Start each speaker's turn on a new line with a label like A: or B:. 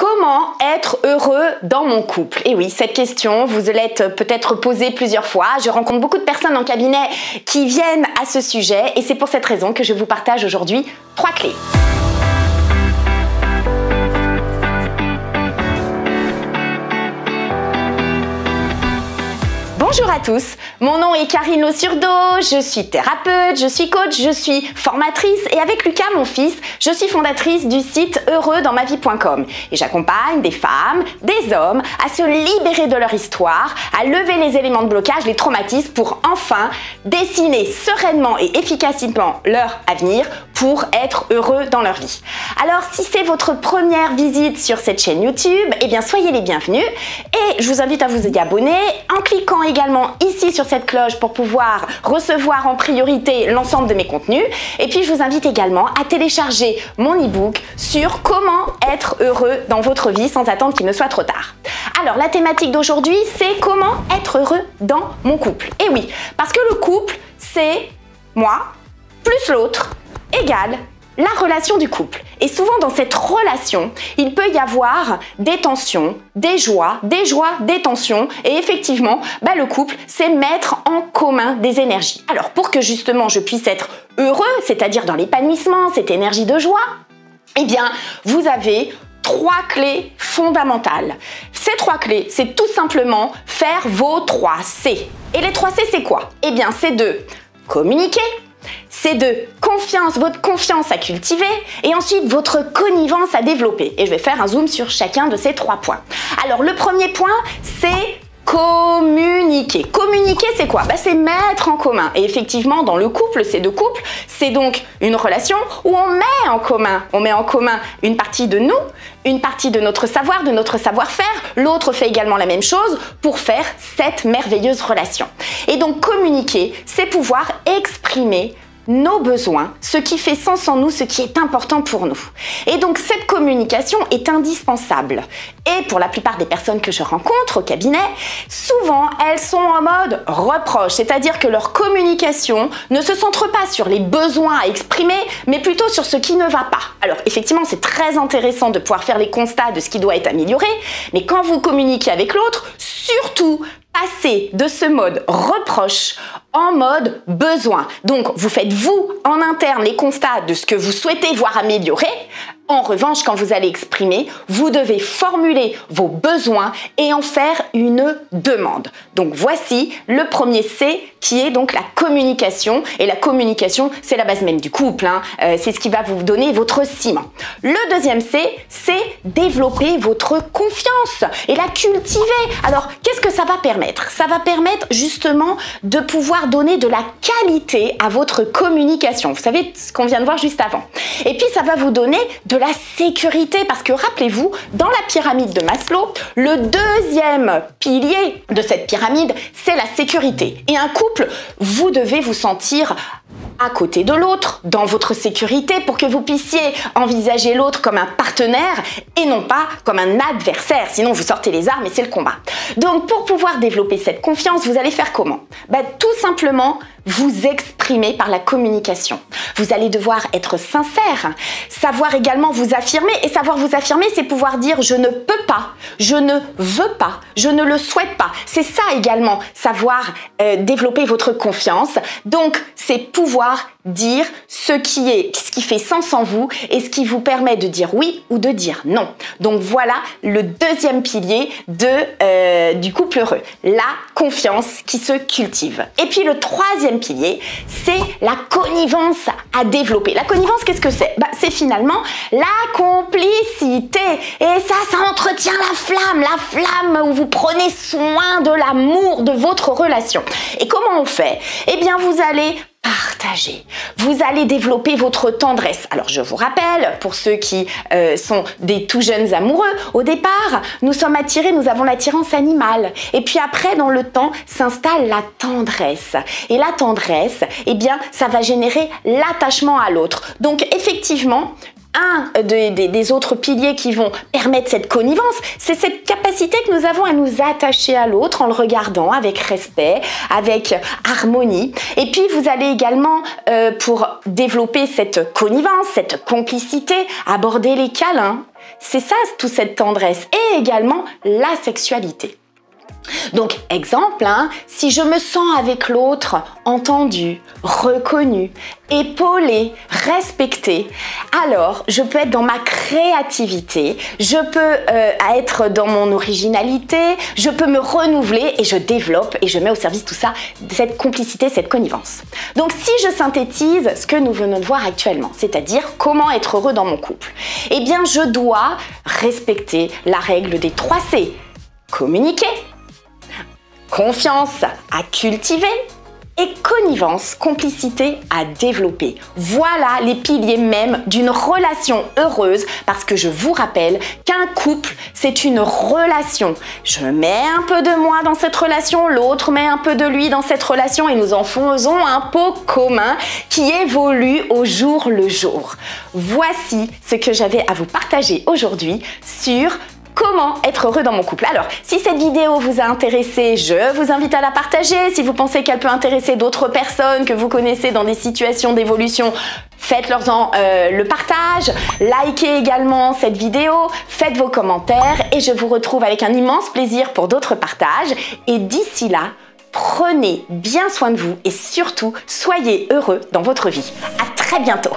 A: Comment être heureux dans mon couple? Et oui, cette question, vous l'êtes peut-être posée plusieurs fois. Je rencontre beaucoup de personnes en cabinet qui viennent à ce sujet et c'est pour cette raison que je vous partage aujourd'hui 3 clés. Bonjour à tous, mon nom est Karine Losurdo, je suis thérapeute, je suis coach, je suis formatrice et avec Lucas, mon fils, je suis fondatrice du site heureuxdansmavie.com et j'accompagne des femmes, des hommes à se libérer de leur histoire, à lever les éléments de blocage, les traumatismes pour enfin dessiner sereinement et efficacement leur avenir pour être heureux dans leur vie. Alors si c'est votre première visite sur cette chaîne YouTube, eh bien soyez les bienvenus et je vous invite à vous y abonner en cliquant également ici sur cette cloche pour pouvoir recevoir en priorité l'ensemble de mes contenus. Et puis je vous invite également à télécharger mon e-book sur comment être heureux dans votre vie sans attendre qu'il ne soit trop tard. Alors la thématique d'aujourd'hui, c'est comment être heureux dans mon couple. Et oui, parce que le couple, c'est moi plus l'autre égale la relation du couple. Et souvent dans cette relation, il peut y avoir des tensions, des joies, des tensions. Et effectivement, le couple, c'est mettre en commun des énergies. Alors pour que justement je puisse être heureux, c'est-à-dire dans l'épanouissement, cette énergie de joie, eh bien vous avez 3 clés fondamentales. Ces 3 clés, c'est tout simplement faire vos 3 C. Et les 3 C, c'est quoi? Eh bien c'est de communiquer, c'est de confiance, votre confiance à cultiver et ensuite votre connivence à développer. Et je vais faire un zoom sur chacun de ces 3 points. Alors le premier point, c'est communiquer. Communiquer, c'est quoi? C'est mettre en commun. Et effectivement, dans le couple, c'est 2 couples. C'est donc une relation où on met en commun une partie de nous, une partie de notre savoir, de notre savoir-faire. L'autre fait également la même chose pour faire cette merveilleuse relation. Et donc, communiquer, c'est pouvoir exprimer nos besoins, ce qui fait sens en nous, ce qui est important pour nous. Et donc cette communication est indispensable. Et pour la plupart des personnes que je rencontre au cabinet, souvent elles sont en mode reproche, c'est-à-dire que leur communication ne se centre pas sur les besoins à exprimer, mais plutôt sur ce qui ne va pas. Alors effectivement, c'est très intéressant de pouvoir faire les constats de ce qui doit être amélioré, mais quand vous communiquez avec l'autre, surtout passez de ce mode reproche en mode besoin. Donc, vous faites vous, en interne, les constats de ce que vous souhaitez voir améliorer. En revanche, quand vous allez exprimer, vous devez formuler vos besoins et en faire une demande. Donc, voici le premier C qui est donc la communication. Et la communication, c'est la base même du couple. C'est ce qui va vous donner votre ciment. Le deuxième C, c'est développer votre confiance et la cultiver. Alors, qu'est-ce que ça va permettre? Ça va permettre justement de pouvoir donner de la qualité à votre communication. Vous savez ce qu'on vient de voir juste avant. Et puis, ça va vous donner de la sécurité parce que rappelez-vous, dans la pyramide de Maslow, le deuxième pilier de cette pyramide, c'est la sécurité. Et un couple, vous devez vous sentir à côté de l'autre, dans votre sécurité, pour que vous puissiez envisager l'autre comme un partenaire et non pas comme un adversaire. Sinon, vous sortez les armes et c'est le combat. Donc, pour pouvoir développer cette confiance, vous allez faire comment? Tout simplement, vous exprimer par la communication. Vous allez devoir être sincère, savoir également vous affirmer. Et savoir vous affirmer, c'est pouvoir dire « je ne peux pas »,« je ne veux pas »,« je ne le souhaite pas ». C'est ça également, savoir développer votre confiance. Donc, c'est pouvoir dire ce qui fait sens en vous et ce qui vous permet de dire oui ou de dire non. Donc voilà le deuxième pilier du couple heureux, la confiance qui se cultive. Et puis le troisième pilier, c'est la connivence à développer. La connivence, qu'est-ce que c'est? C'est finalement la complicité. Et ça entretient la flamme où vous prenez soin de l'amour de votre relation. Et comment on fait? Eh bien, vous allez partager. Vous allez développer votre tendresse. Alors, je vous rappelle, pour ceux qui sont des tout jeunes amoureux, au départ, nous sommes attirés, nous avons l'attirance animale. Et puis après, dans le temps, s'installe la tendresse. Et la tendresse, eh bien, ça va générer l'attachement à l'autre. Donc, effectivement, un des autres piliers qui vont permettre cette connivence, c'est cette capacité que nous avons à nous attacher à l'autre en le regardant avec respect, avec harmonie. Et puis vous allez également, pour développer cette connivence, cette complicité, aborder les câlins, C'est ça, toute cette tendresse. Et également la sexualité. Donc, exemple, si je me sens avec l'autre entendu, reconnu, épaulé, respecté, alors je peux être dans ma créativité, je peux être dans mon originalité, je peux me renouveler et je développe et je mets au service tout ça, cette complicité, cette connivence. Donc, si je synthétise ce que nous venons de voir actuellement, c'est-à-dire comment être heureux dans mon couple, eh bien, je dois respecter la règle des 3 C. Communiquer, confiance à cultiver et connivence, complicité à développer. Voilà les piliers même d'une relation heureuse, parce que je vous rappelle qu'un couple, c'est une relation. Je mets un peu de moi dans cette relation, l'autre met un peu de lui dans cette relation et nous en faisons un pot commun qui évolue au jour le jour. Voici ce que j'avais à vous partager aujourd'hui sur comment être heureux dans mon couple. Alors, si cette vidéo vous a intéressé, je vous invite à la partager. Si vous pensez qu'elle peut intéresser d'autres personnes que vous connaissez dans des situations d'évolution, faites-leur-en le partage. Likez également cette vidéo, faites vos commentaires et je vous retrouve avec un immense plaisir pour d'autres partages. Et d'ici là, prenez bien soin de vous et surtout, soyez heureux dans votre vie. À très bientôt.